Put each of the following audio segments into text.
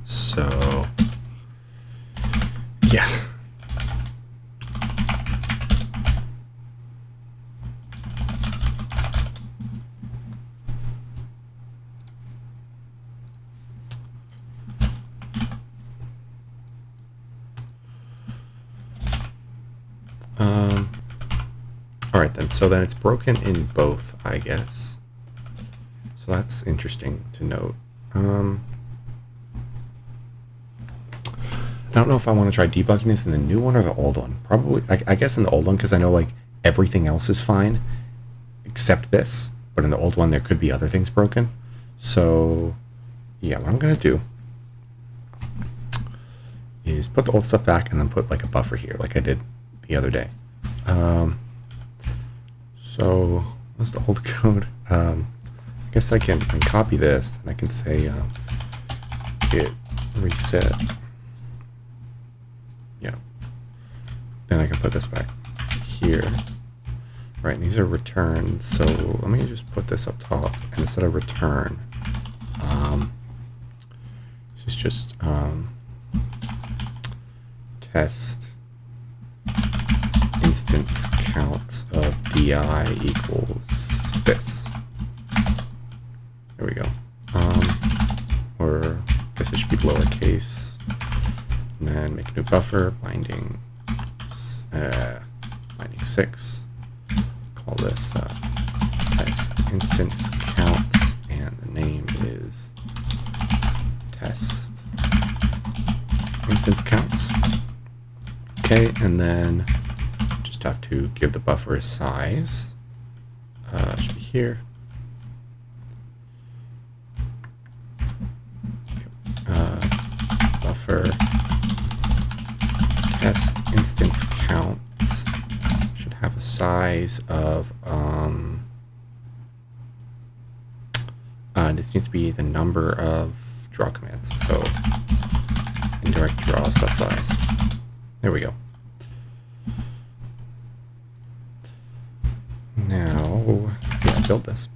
So, yeah. All right then. So then it's broken in both, I guess. So that's interesting to note. I don't know if I want to try debugging this in the new one or the old one. Probably, I guess in the old one, because I know like everything else is fine except this. But in the old one, there could be other things broken. So yeah, what I'm gonna do is put the old stuff back and then put like a buffer here, like I did the other day. So what's the old code? I guess I can copy this and I can say git reset. Yeah. Then I can put this back here. Right, and these are returns. So let me just put this up top, and instead of return, this is just test instance count of di equals this. There we go. Or I guess it should be lowercase. And then make a new buffer, binding 6. Call this test instance count, and the name is test instance counts. Okay, and then just have to give the buffer a size. It should be here. Buffer test instance counts should have a size of this needs to be the number of draw commands. So indirect draws.size. There we go. Now, yeah, build this.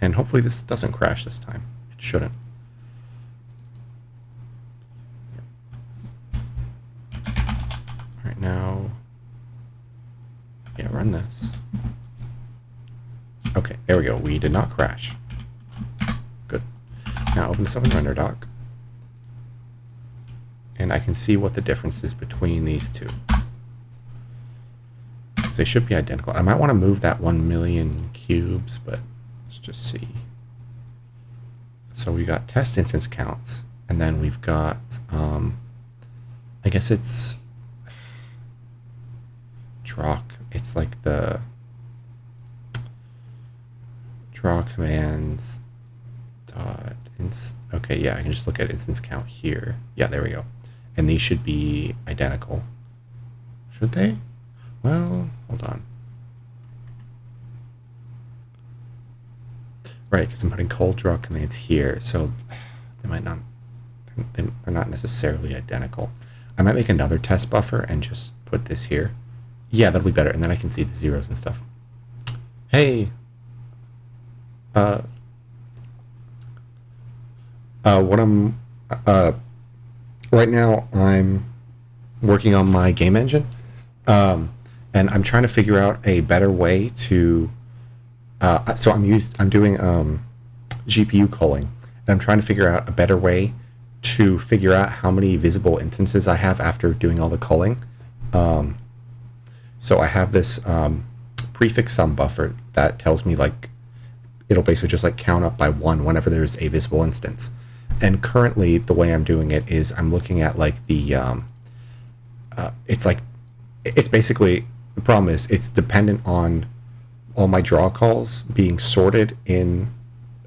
And hopefully this doesn't crash this time. It shouldn't. All right, now, yeah, run this. Okay, there we go. We did not crash. Good. Now open this up in RenderDoc. And I can see what the difference is between these two. They should be identical. I might want to move that 1 million cubes, but let's just see. So we got test instance counts, and then we've got, I guess it's draw. It's like the draw commands dot inst. Okay, yeah, I can just look at instance count here. Yeah, there we go. And these should be identical. Should they? Well, hold on. Right, because I'm putting cold draw commands here, so they might not, they're not necessarily identical. I might make another test buffer and just put this here. Yeah, that'll be better, and then I can see the zeros and stuff. Hey! Right now I'm working on my game engine. And I'm trying to figure out a better way to, so I'm doing GPU culling, and I'm trying to figure out a better way to figure out how many visible instances I have after doing all the culling. So I have this prefix sum buffer that tells me like, it'll basically just like count up by 1 whenever there's a visible instance. And currently the way I'm doing it is I'm looking at like the, it's basically, the problem is it's dependent on all my draw calls being sorted in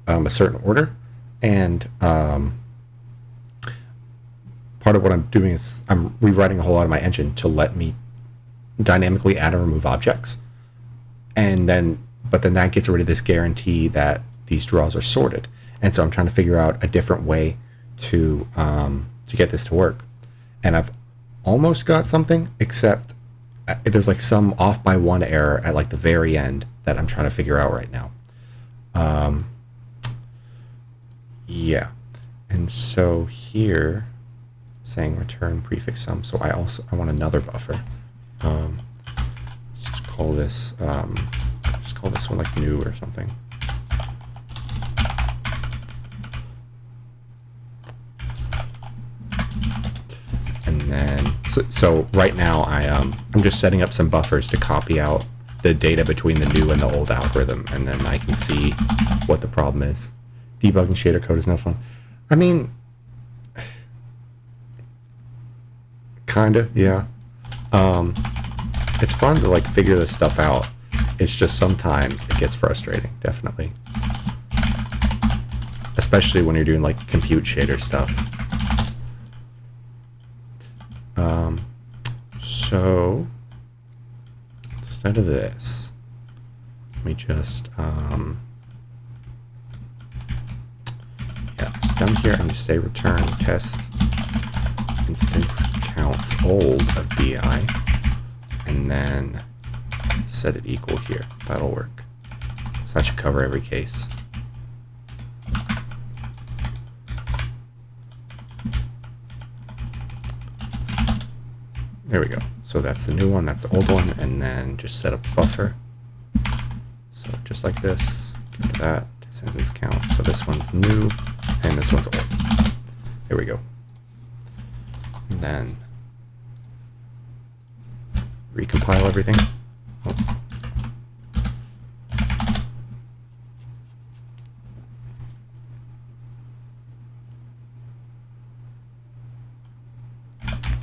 a certain order. And part of what I'm doing is I'm rewriting a whole lot of my engine to let me dynamically add and remove objects. And then, but then that gets rid of this guarantee that these draws are sorted. And so I'm trying to figure out a different way to get this to work. And I've almost got something, except there's like some off by 1 error at like the very end that I'm trying to figure out right now. Yeah. And so here, saying return prefix sum. So I want another buffer. Just call this one like new or something. And then so right now I'm just setting up some buffers to copy out the data between the new and the old algorithm, and then I can see what the problem is. Debugging shader code is no fun. I mean, kinda, yeah. It's fun to like figure this stuff out. It's just sometimes it gets frustrating, definitely. Especially when you're doing like compute shader stuff. So instead of this, let me just down here and just say return test instance counts old of di, and then set it equal here. That'll work. So that should cover every case. There we go. So that's the new one, that's the old one, and then just set up a buffer. So just like this, go to that, instance counts. So this one's new, and this one's old. There we go. And then recompile everything. Oh.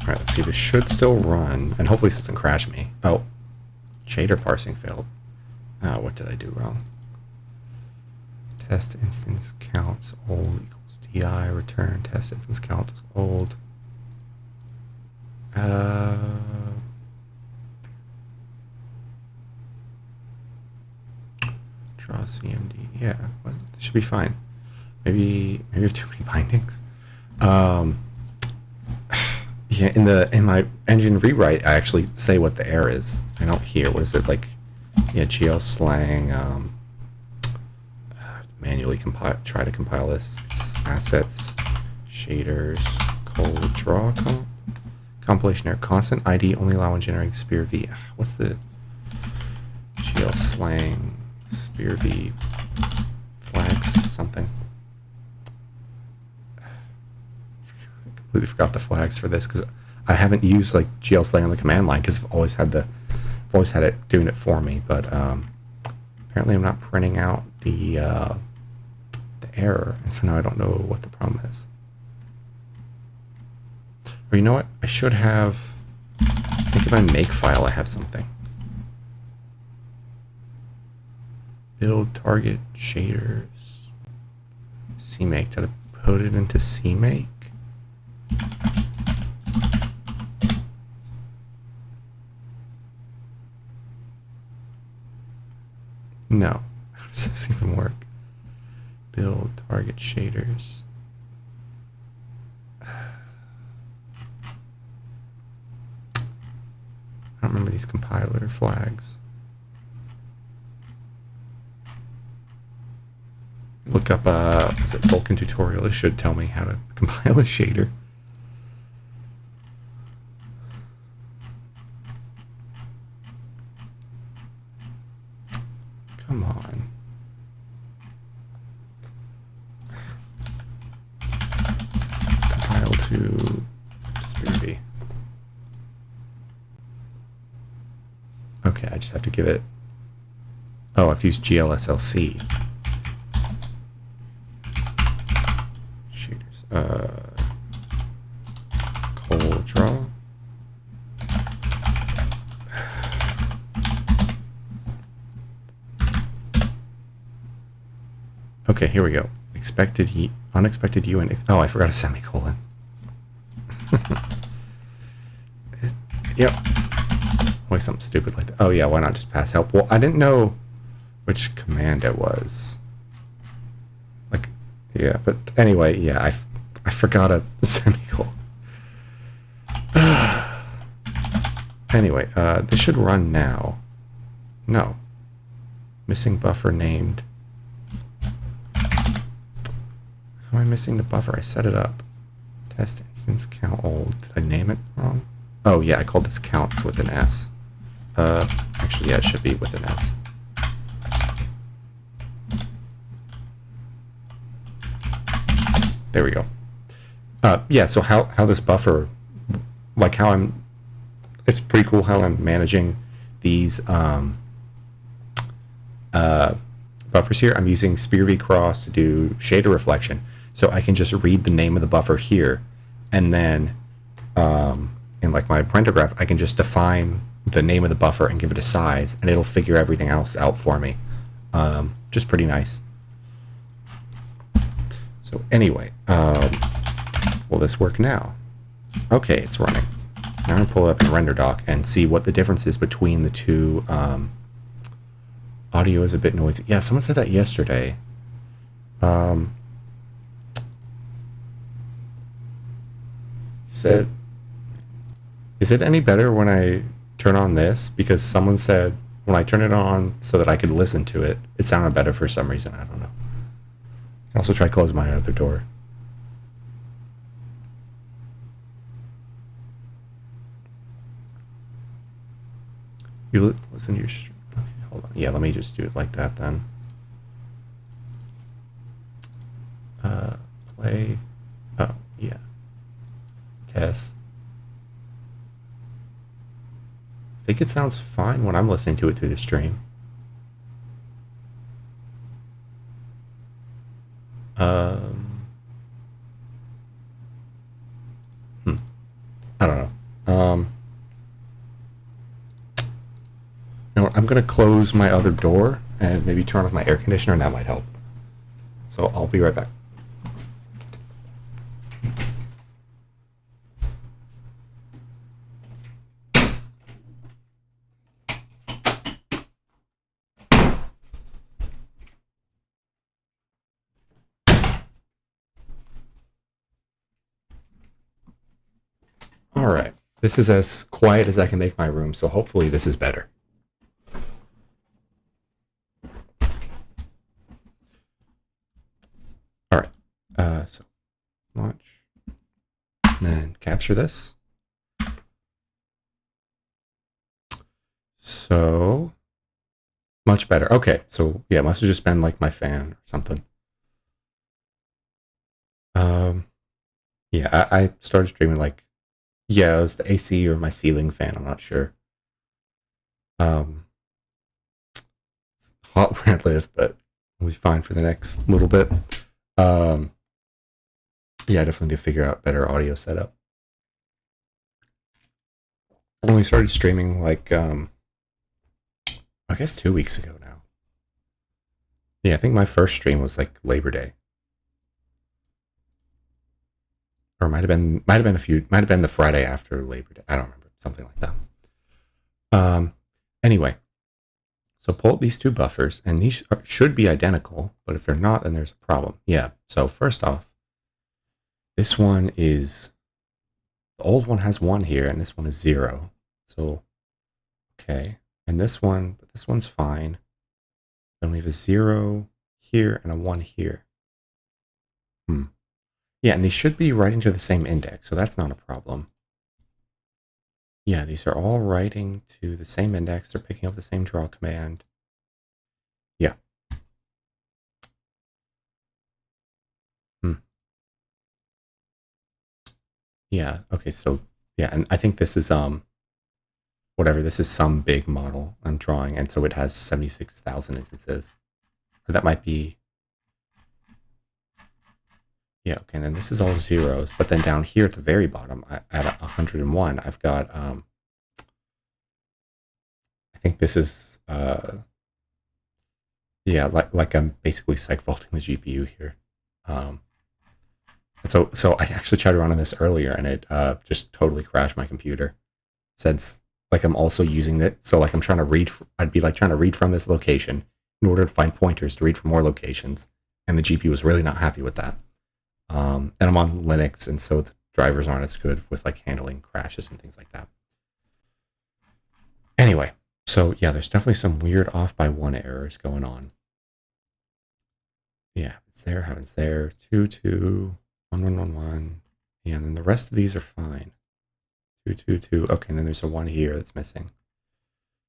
Alright, let's see, this should still run, and hopefully this doesn't crash me. Oh, shader parsing failed. What did I do wrong? Test instance counts old equals di, return test instance counts old. Draw CMD, yeah, well, this should be fine. Maybe I have too many bindings. Yeah, in my engine rewrite, I actually say what the error is. I don't hear. What is it like? Yeah, GL slang. Manually try to compile this. It's assets, shaders, cold draw compilation error. Constant ID only allow when generating spear V. What's the GL slang spear V flags something? Completely forgot the flags for this because I haven't used like GL slang on the command line because I've always had it doing it for me. But apparently I'm not printing out the error, and so now I don't know what the problem is. Or you know what? I should have. I think in my make file I have something. Build target shaders. CMake. Did I put it into CMake? No. How does this even work? Build target shaders. I don't remember these compiler flags. Look up is it Vulkan tutorial? It should tell me how to compile a shader. Come on. Compile to Spearby. Okay, I just have to give it. Oh, I have to use GLSLC. Shaders. Cold draw. Okay, here we go. Unexpected U and oh, I forgot a semicolon. Yep. Always something stupid like that. Oh yeah, why not just pass help? Well, I didn't know which command it was. Like, yeah, but anyway, yeah, I forgot a semicolon. Anyway, this should run now. No. Missing buffer named. How am I missing the buffer? I set it up. Test instance count old. Did I name it wrong? Oh yeah, I called this counts with an S. Actually, yeah, it should be with an S. There we go. Yeah, so how this buffer, like how I'm, it's pretty cool how I'm managing these buffers here. I'm using Spear v Cross to do shader reflection. So I can just read the name of the buffer here, and then in like my pantograph, I can just define the name of the buffer and give it a size, and it'll figure everything else out for me. Just pretty nice. So anyway, will this work now? Okay, it's running. Now I'm going to pull it up in render doc and see what the difference is between the two. Audio is a bit noisy. Yeah, someone said that yesterday. Said, is it any better when I turn on this? Because someone said when I turn it on so that I could listen to it, it sounded better for some reason. I don't know. I can also try closing my other door. You listen to your stream. Okay, hold on. Yeah, let me just do it like that then. Play. Oh, yeah. Test. I think it sounds fine when I'm listening to it through the stream. I don't know. You know, I'm gonna close my other door and maybe turn off my air conditioner, and that might help. So I'll be right back. All right. This is as quiet as I can make my room, so hopefully this is better. All right. So launch, and then capture this. So much better. Okay. So yeah, it must have just been like my fan or something. Yeah, I started streaming like, yeah, it was the AC or my ceiling fan. I'm not sure. It's hot where I live, but we'll be fine for the next little bit. Yeah, I definitely need to figure out better audio setup. When we started streaming, like, I guess 2 weeks ago now. Yeah, I think my first stream was like Labor Day, or might have been the Friday after Labor Day. I don't remember, something like that. Anyway, so pull up these two buffers, and these should be identical, but if they're not, then there's a problem. Yeah. So first off, this one is, the old one has 1 here, and this one is 0. So, okay. And this one, but this one's fine. Then we have a 0 here and a 1 here. Yeah, and these should be writing to the same index, so that's not a problem. Yeah, these are all writing to the same index. They're picking up the same draw command. Yeah. Yeah, okay, so yeah, and I think this is whatever, this is some big model I'm drawing, and so it has 76,000 instances. Or that might be, yeah, okay, and then this is all zeros, but then down here at the very bottom, at 101, I've got, I think this is, yeah, like I'm basically cyc faulting the GPU here. And so I actually tried running this earlier, and it just totally crashed my computer. Since like I'm also using it, so like I'm trying to read, I'd be like trying to read from this location in order to find pointers to read from more locations, and the GPU was really not happy with that. And I'm on Linux, and so the drivers aren't as good with like handling crashes and things like that. Anyway, so yeah, there's definitely some weird off by 1 errors going on. Yeah, it's there, happens there. 2, 2, 1, 1, 1, 1. Yeah, and then the rest of these are fine. 2, 2, 2. Okay, and then there's a 1 here that's missing.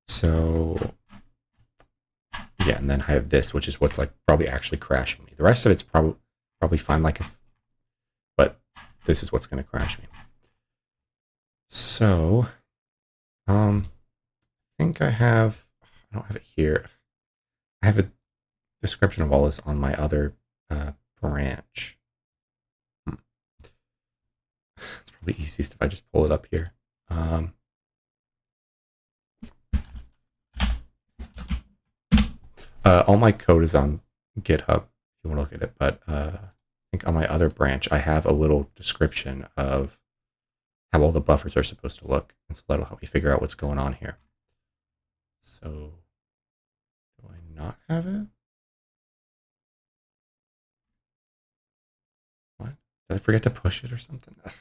So yeah, and then I have this, which is what's like probably actually crashing me. The rest of it's probably fine, like, but this is what's going to crash me. So, I think I don't have it here. I have a description of all this on my other branch. It's probably easiest if I just pull it up here. All my code is on GitHub if you want to look at it, but I think on my other branch I have a little description of how all the buffers are supposed to look, and so that'll help me figure out what's going on here. So, do I not have it? What? Did I forget to push it or something? Ugh,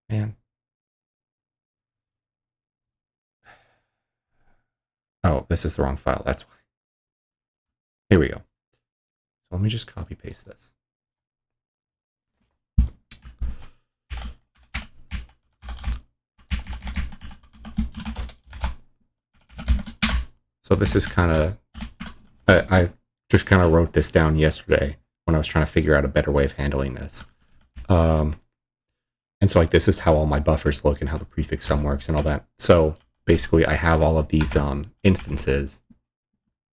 man. Oh, this is the wrong file. That's why. Here we go. So let me just copy paste this. So this is kind of, I just kind of wrote this down yesterday when I was trying to figure out a better way of handling this. And so like this is how all my buffers look and how the prefix sum works and all that. So basically I have all of these instances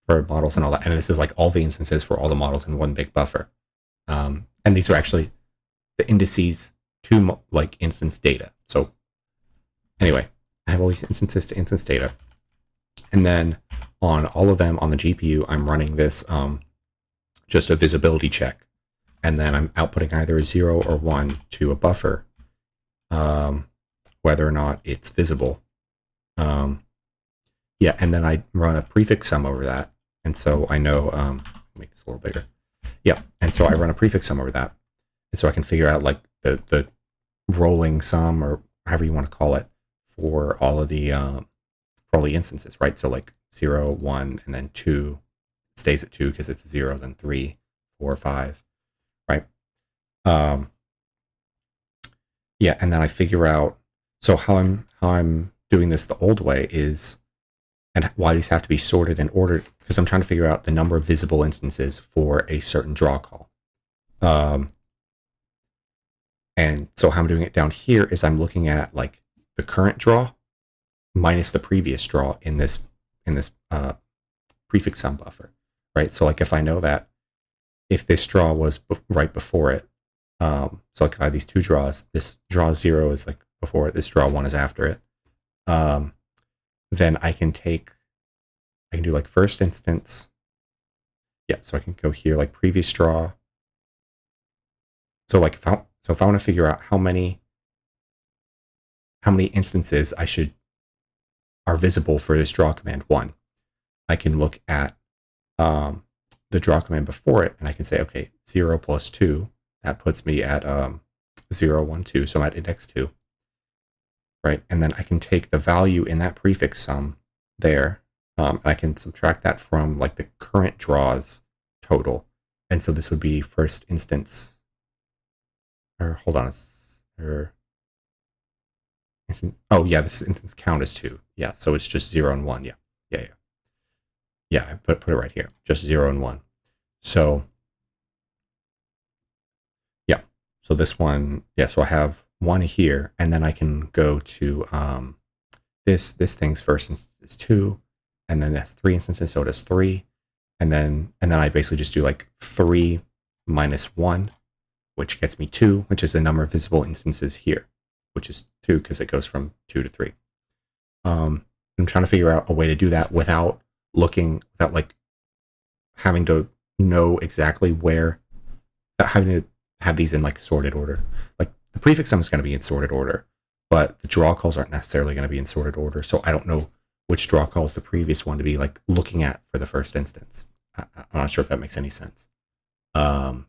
for models and all that. And this is like all the instances for all the models in one big buffer. And these are actually the indices to like instance data. So anyway, I have all these instances to instance data. And then on all of them on the GPU, I'm running this just a visibility check. And then I'm outputting either a 0 or 1 to a buffer, whether or not it's visible. Yeah, and then I run a prefix sum over that. And so I know, make this a little bigger. Yeah, and so I run a prefix sum over that. And so I can figure out like the rolling sum or however you want to call it for all of the instances, right? So like 0, 1, and then 2 stays at 2 because it's 0, then 3, 4, 5, right? Yeah, and then I figure out, so how I'm doing this the old way is, and why these have to be sorted and ordered, because I'm trying to figure out the number of visible instances for a certain draw call. And so how I'm doing it down here is I'm looking at like the current draw minus the previous draw in this prefix sum buffer, right? So like if I know that if this draw was right before it, so like I have these two draws, this draw 0 is like before it, this draw 1 is after it, then I can do like first instance. Yeah, so I can go here like previous draw. So like if I want to figure out how many instances are visible for this draw command 1, I can look at the draw command before it, and I can say, okay, 0 plus 2, that puts me at 0, 1, 2, so I'm at index 2, right? And then I can take the value in that prefix sum there, and I can subtract that from like the current draws total, and so this would be first instance, or hold on, oh yeah, this instance count is 2. Yeah, so it's just 0 and 1. Yeah, I put it right here, just 0 and 1. So yeah, so this one, yeah, so I have 1 here, and then I can go to this thing's first instance is 2, and then that's 3 instances, so it is 3, and then I basically just do like 3 minus 1, which gets me 2, which is the number of visible instances here, which is 2 because it goes from 2 to 3. I'm trying to figure out a way to do that without like having to know exactly where, having to have these in like sorted order. Like the prefix sum is going to be in sorted order, but the draw calls aren't necessarily going to be in sorted order. So I don't know which draw call is the previous one to be like looking at for the first instance. I'm not sure if that makes any sense. But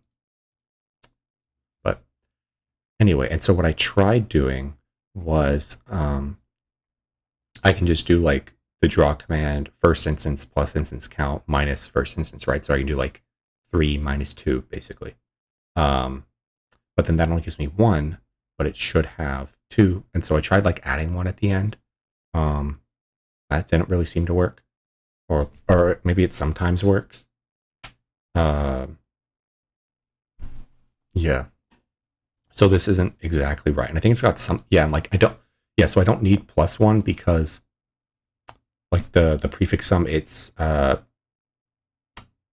anyway, and so what I tried doing was I can just do like the draw command first instance plus instance count minus first instance, right? So I can do like 3 minus 2, basically. But then that only gives me 1, but it should have 2. And so I tried like adding 1 at the end. That didn't really seem to work. Or maybe it sometimes works. Yeah. So this isn't exactly right. And I think it's got some, yeah, I'm like, so I don't need +1 because like the prefix sum, it's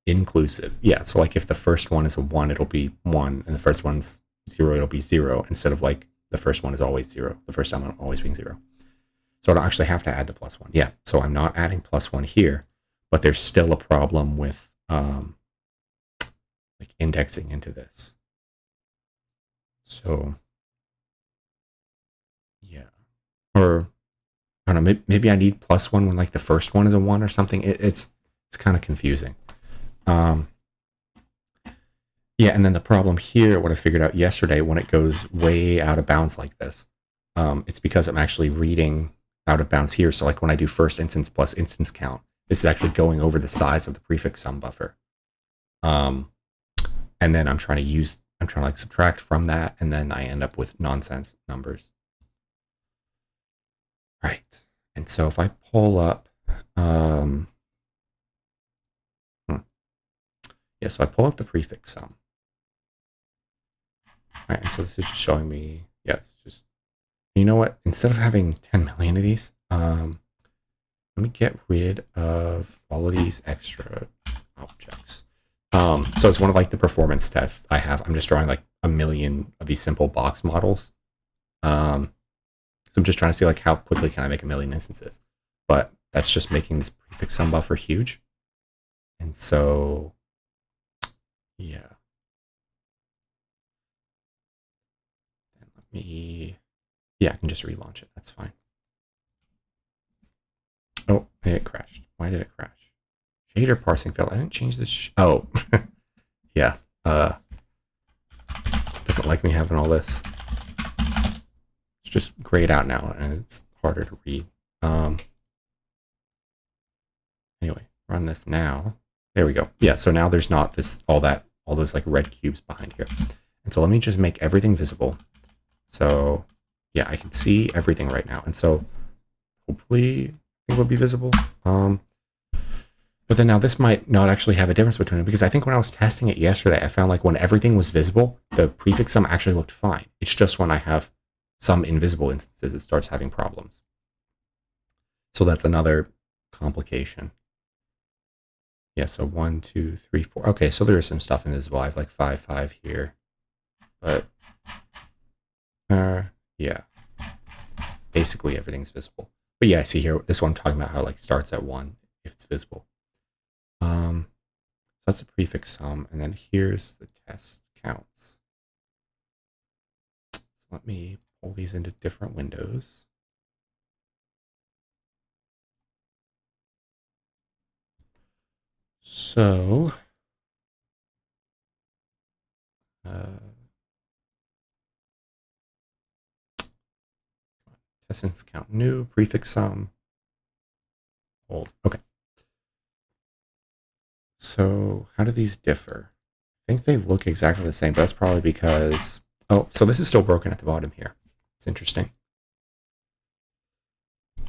inclusive. Yeah, so like if the first one is a 1, it'll be 1, and the first one's 0, it'll be 0, instead of like the first one is always 0. The first element always being 0. So I don't actually have to add the +1. Yeah, so I'm not adding +1 here, but there's still a problem with like indexing into this. So yeah, or I don't know, maybe I need +1 when like the first one is a 1 or something. It's kind of confusing. Yeah, and then the problem here, what I figured out yesterday, when it goes way out of bounds like this, it's because I'm actually reading out of bounds here. So like when I do first instance plus instance count, this is actually going over the size of the prefix sum buffer. And then I'm trying to like subtract from that, and then I end up with nonsense numbers. Right. And so if I pull up, yeah, so I pull up the prefix sum. All right, and so this is just showing me, yeah, it's just, you know what? Instead of having 10 million of these, let me get rid of all of these extra objects. So it's one of like the performance tests I have. I'm just drawing like a million of these simple box models. So I'm just trying to see like how quickly can I make a million instances. But that's just making this prefix sum buffer huge. And so, yeah. And let me, yeah, I can just relaunch it. That's fine. Oh, it crashed. Why did it crash? Shader parsing failed. I didn't change this. Oh, yeah. Doesn't like me having all this. It's just grayed out now, and it's harder to read. Anyway, run this now. There we go. Yeah, so now there's not all those like red cubes behind here. And so let me just make everything visible. So yeah, I can see everything right now. And so hopefully it will be visible. But then now this might not actually have a difference between them, because I think when I was testing it yesterday, I found like when everything was visible, the prefix sum actually looked fine. It's just when I have some invisible instances, it starts having problems. So that's another complication. Yeah, so 1, 2, 3, 4. Okay, so there is some stuff invisible. I have like 5, 5 here. But yeah. Basically everything's visible. But yeah, I see here this one I'm talking about how like starts at 1 if it's visible. So that's a prefix sum, and then here's the test counts. So let me pull these into different windows. So test instance count new, prefix sum, old. Okay. So how do these differ? I think they look exactly the same, but that's probably because, oh, so this is still broken at the bottom here. It's interesting. All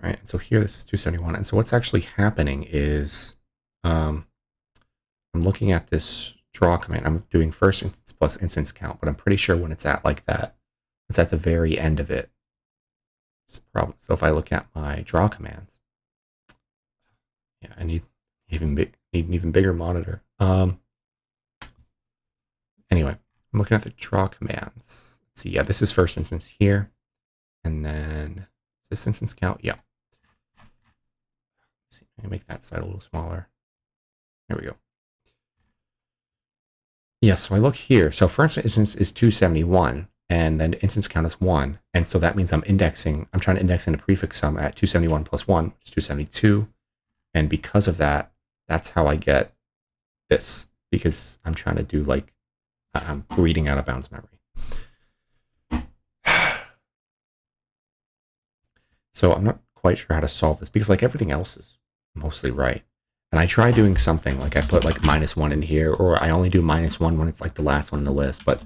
right, and so here this is 271. And so what's actually happening is I'm looking at this draw command. I'm doing first instance plus instance count, but I'm pretty sure when it's at like that, it's at the very end of it. It's a problem. So if I look at my draw commands, yeah, I need an even bigger monitor. Anyway, I'm looking at the draw commands. Let's see, yeah, this is first instance here. And then this instance count, yeah. Let's see, let me make that side a little smaller. There we go. Yeah, so I look here. So first instance is 271, and then instance count is 1. And so that means I'm trying to index in a prefix sum at 271 plus 1, which is 272. And because of that, that's how I get this, because I'm trying to do like, I'm reading out of bounds memory. So I'm not quite sure how to solve this, because like everything else is mostly right. And I try doing something like I put like -1 in here, or I only do -1 when it's like the last one in the list, but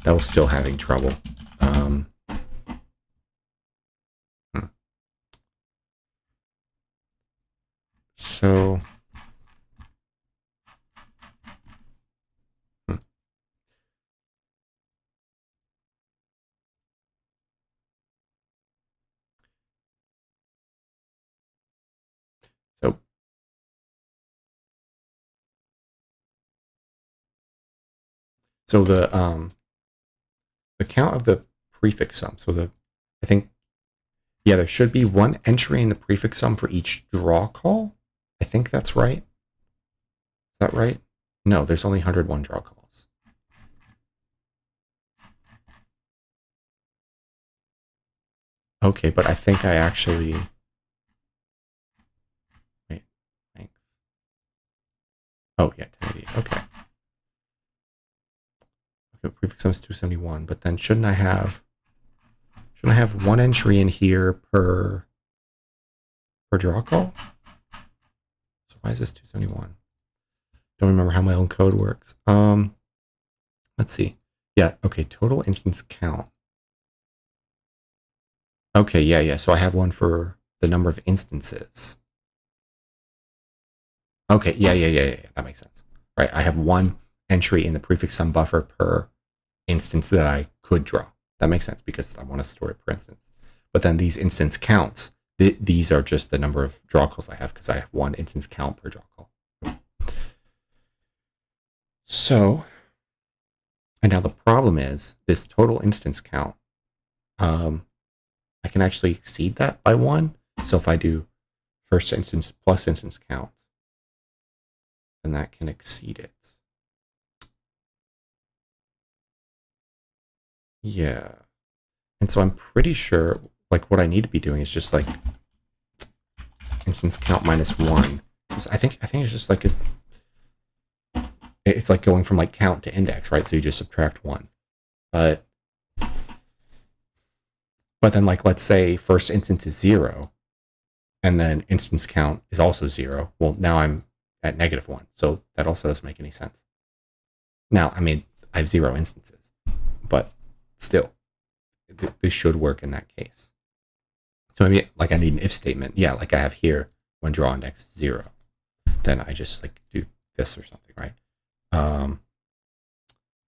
that was still having trouble. Hmm. So, hmm. so, so the count of the prefix sum. So I think, yeah, there should be one entry in the prefix sum for each draw call. I think that's right. Is that right? No, there's only 101 draw calls. Okay, but I think I actually wait. Thanks. Oh yeah, 1080. Okay. Okay, prefix sum is 271, but then shouldn't I have one entry in here per draw call? So why is this 271? Don't remember how my own code works. Let's see. Yeah, okay, total instance count. Okay, yeah. So I have one for the number of instances. Okay, yeah. That makes sense. Right, I have one entry in the prefix sum buffer per instance that I could draw. That makes sense because I want to store it per instance. But then these instance counts, these are just the number of draw calls I have because I have one instance count per draw call. So, and now the problem is this total instance count. I can actually exceed that by one. So if I do first instance plus instance count, then that can exceed it. Yeah. And so I'm pretty sure like what I need to be doing is just like instance count -1. I think it's just like it's like going from like count to index, right? So you just subtract one. But then like let's say first instance is 0 and then instance count is also 0. Well, now I'm at -1. So that also doesn't make any sense. Now, I mean, I have 0 instances, but still, this should work in that case. So maybe like I need an if statement. Yeah, like I have here when draw index is 0. Then I just like do this or something, right?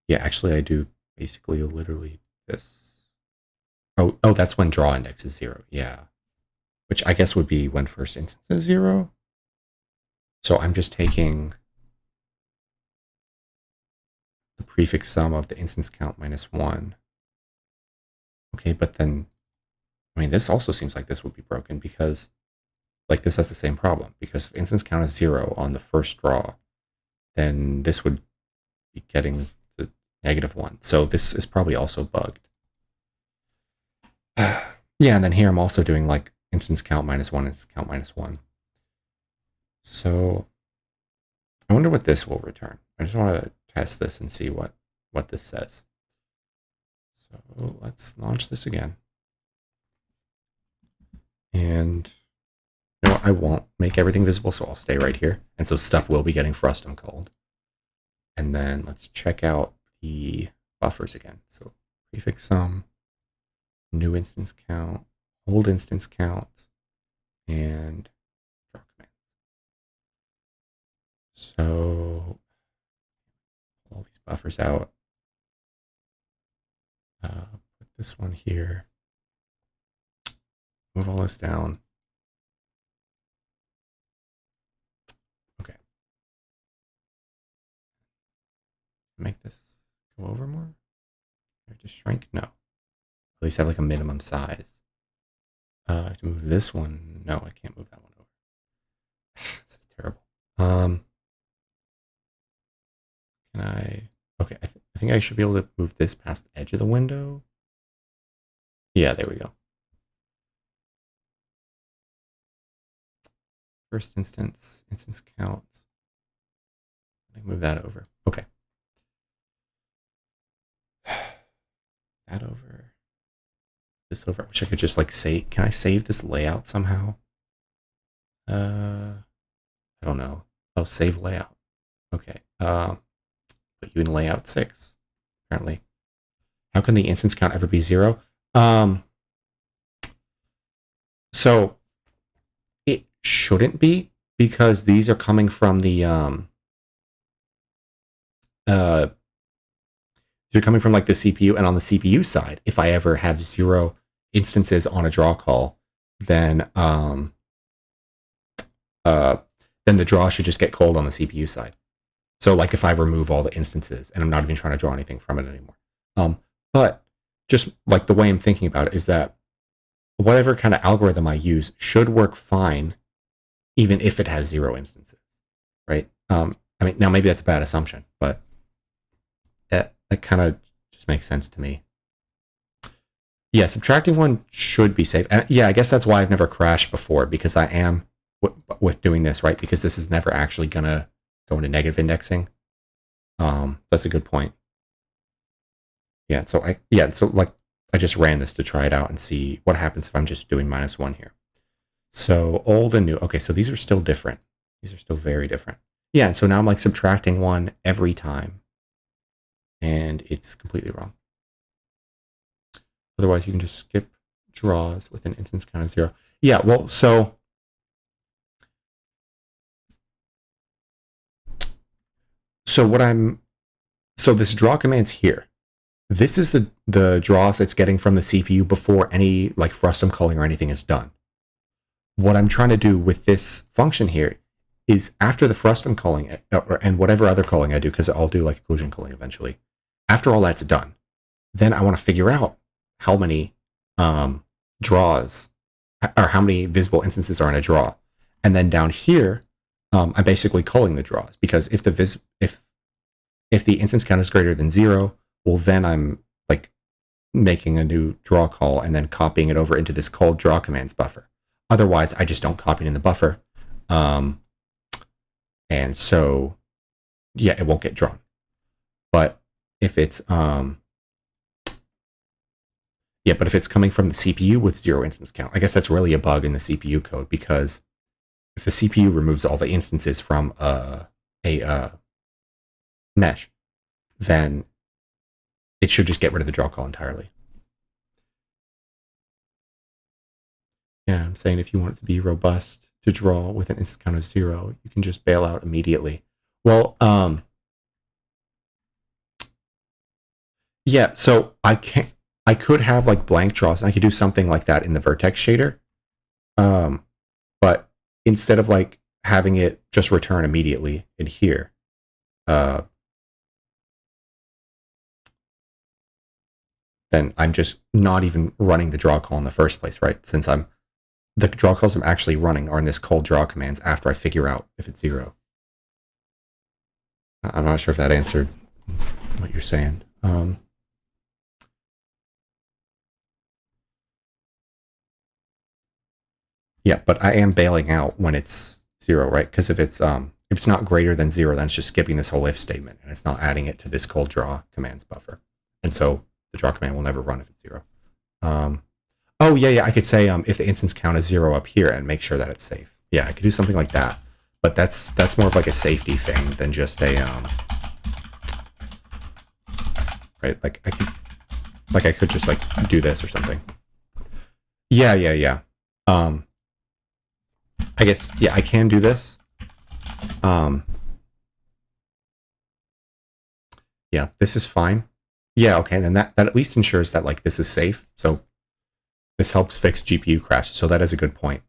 Yeah, actually I do basically literally this. Oh, that's when draw index is 0. Yeah. Which I guess would be when first instance is 0. So I'm just taking the prefix sum of the instance count -1. Okay, but then, I mean, this also seems like this would be broken because like this has the same problem. Because if instance count is 0 on the first draw, then this would be getting to -1. So this is probably also bugged. Yeah, and then here I'm also doing like instance count -1, instance count -1. So I wonder what this will return. I just want to test this and see what this says. So let's launch this again. And you know what? I won't make everything visible, so I'll stay right here. And so stuff will be getting frustum called. And then let's check out the buffers again. So prefix sum, new instance count, old instance count, and draw command. So all these buffers out. Put this one here. Move all this down. Okay. Make this go over more? Or just shrink? No. At least have like a minimum size. To move this one, no, I can't move that one over. This is terrible. Can I? Okay, I think I should be able to move this past the edge of the window. Yeah, there we go. First instance count. I move that over. Okay. That over. This over. I wish I could just like say, can I save this layout somehow? I don't know. Oh, save layout. Okay. Put you in layout 6, apparently. How can the instance count ever be 0? So it shouldn't be, because these are coming from the they're coming from like the CPU, and on the CPU side, if I ever have 0 instances on a draw call, then then the draw should just get called on the CPU side. So like if I remove all the instances and I'm not even trying to draw anything from it anymore. But just like the way I'm thinking about it is that whatever kind of algorithm I use should work fine, even if it has 0 instances, right? I mean, now maybe that's a bad assumption, but that kind of just makes sense to me. Yeah, subtracting 1 should be safe. And yeah, I guess that's why I've never crashed before, because I am with doing this, right? Because this is never actually going to go into negative indexing. That's a good point. Yeah, so I just ran this to try it out and see what happens if I'm just doing -1 here. So old and new. Okay, so these are still different. These are still very different. Yeah, and so now I'm like subtracting 1 every time, and it's completely wrong. Otherwise, you can just skip draws with an instance count of 0. Yeah, well, so this draw command's here. This is the draws it's getting from the CPU before any like frustum culling or anything is done. What I'm trying to do with this function here is after the frustum culling and whatever other culling I do, because I'll do like occlusion culling eventually. After all that's done, then I want to figure out how many draws or how many visible instances are in a draw, and then down here, I'm basically culling the draws, because if the instance count is greater than 0, well, then I'm like making a new draw call and then copying it over into this called draw commands buffer. Otherwise, I just don't copy it in the buffer. And so, yeah, it won't get drawn. But if it's, but if it's coming from the CPU with 0 instance count, I guess that's really a bug in the CPU code, because if the CPU removes all the instances from a mesh, then it should just get rid of the draw call entirely. Yeah, I'm saying if you want it to be robust to draw with an instance count of 0, you can just bail out immediately. Well, yeah, so I could have like blank draws, and I could do something like that in the vertex shader. But instead of like having it just return immediately in here, then I'm just not even running the draw call in the first place, right? Since the draw calls I'm actually running are in this called draw commands after I figure out if it's 0. I'm not sure if that answered what you're saying. Yeah, but I am bailing out when it's 0, right? Because if it's not greater than 0, then it's just skipping this whole if statement, and it's not adding it to this called draw commands buffer. And so the draw command will never run if it's 0. Oh, yeah, I could say if the instance count is 0 up here and make sure that it's safe. Yeah, I could do something like that. But that's more of like a safety thing than just a right? Like I could just like do this or something. Yeah. I guess, yeah, I can do this. Yeah, this is fine. Yeah, okay, then that at least ensures that like this is safe. So this helps fix GPU crashes. So that is a good point.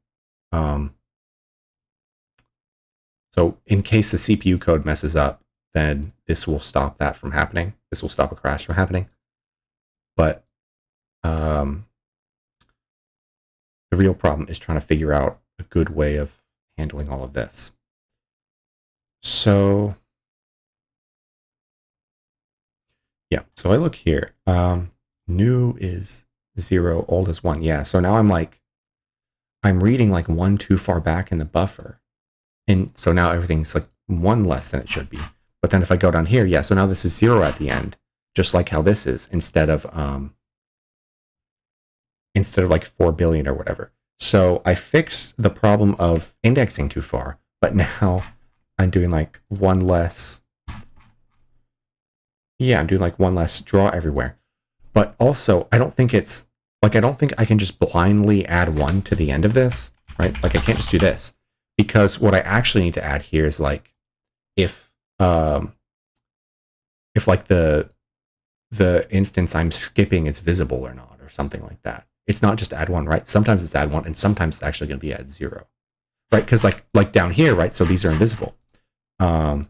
So in case the CPU code messes up, then this will stop that from happening. This will stop a crash from happening. But the real problem is trying to figure out a good way of handling all of this. So yeah, so I look here. New is 0, old is 1. Yeah, so now I'm reading like 1 too far back in the buffer. And so now everything's like 1 less than it should be. But then if I go down here, yeah, so now this is 0 at the end, just like how this is, instead of like 4 billion or whatever. So I fixed the problem of indexing too far, but now I'm doing like one less. Yeah, I'm doing like one less draw everywhere. But also, I don't think it's like I don't think I can just blindly add one to the end of this, right? Like I can't just do this because what I actually need to add here is like if um if like the instance I'm skipping is visible or not or something like that. It's not just add one, right? Sometimes it's add one and sometimes it's actually going to be add zero, right? Because like down here, right? So these are invisible. Um,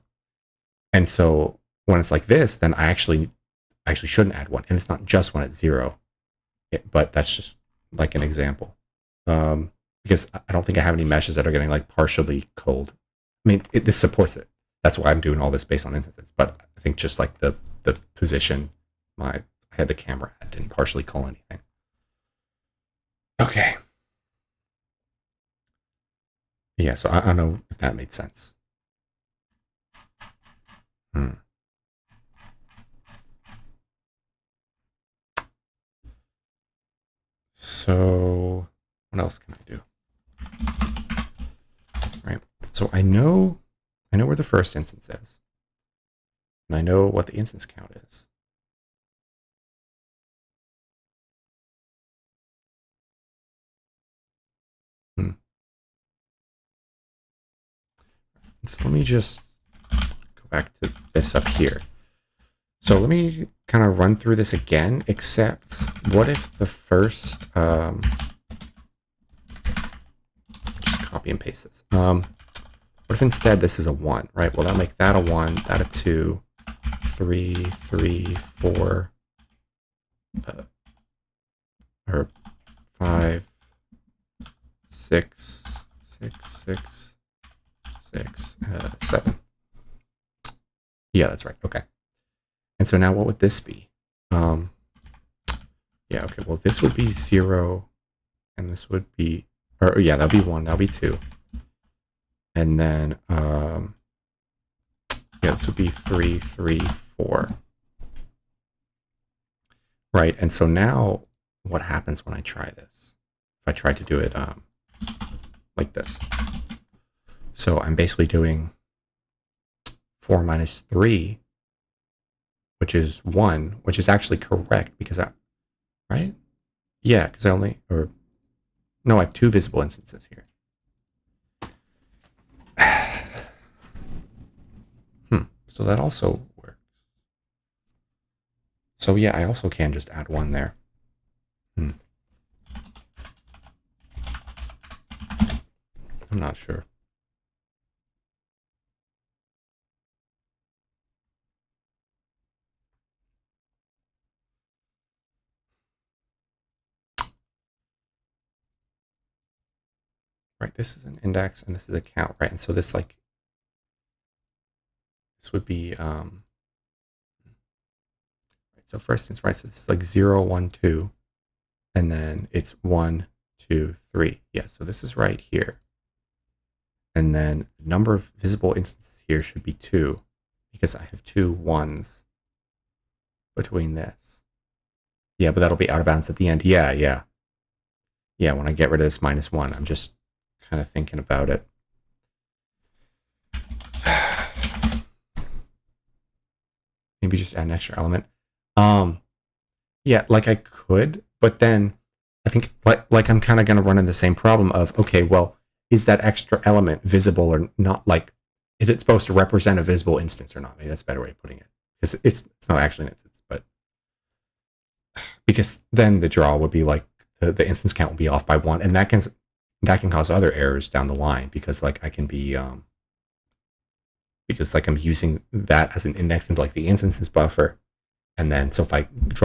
and so when it's like this, then I actually shouldn't add one, and it's not just when it's zero, but that's just like an example. Because I don't think I have any meshes that are getting like partially cold. I mean, this supports it. That's why I'm doing all this based on instances. But I think just like the position, I had the camera at didn't partially cool anything. Okay. Yeah. So I don't know if that made sense. Hmm. So what else can I do? Right. So I know where the first instance is, and I know what the instance count is. Hmm. So let me just go back to this up here. So let me kind of run through this again, except what if the first, just copy and paste this. What if instead this is a 1, right? Well, that'll make that a 1, that a 2, 3, 3, 4, or 5, 6, 6, 6, 6, 7. Yeah, that's right. Okay. And so now what would this be? Yeah, okay. Well, this would be 0, and this would be, or yeah, that'll be 1, that'll be 2. And then, yeah, this would be 3, 3, 4. Right, and so now what happens when I try this? If I try to do it like this. So I'm basically doing 4 minus 3, which is 1, which is actually correct because right? Yeah, because no, I have 2 visible instances here. So that also works. So yeah, I also can just add 1 there. I'm not sure. Right, this is an index and this is a count, right? And so this would be so first instance, right? So this is like 0, 1, 2, and then it's 1, 2, 3. Yeah, so this is right here. And then the number of visible instances here should be 2 because I have 2 1s between this. Yeah, but that'll be out of bounds at the end. Yeah, yeah. Yeah, when I get rid of this -1, I'm just kind of thinking about it. Maybe just add an extra element. Yeah, like I could, but then I think like I'm kind of going to run into the same problem of, okay, well, is that extra element visible or not? Like, is it supposed to represent a visible instance or not? Maybe that's a better way of putting it. Because it's not actually an instance, but because then the draw would be like the instance count will be off by 1, and that can cause other errors down the line because like I can be because like I'm using that as an index into like the instances buffer, and then so if I draw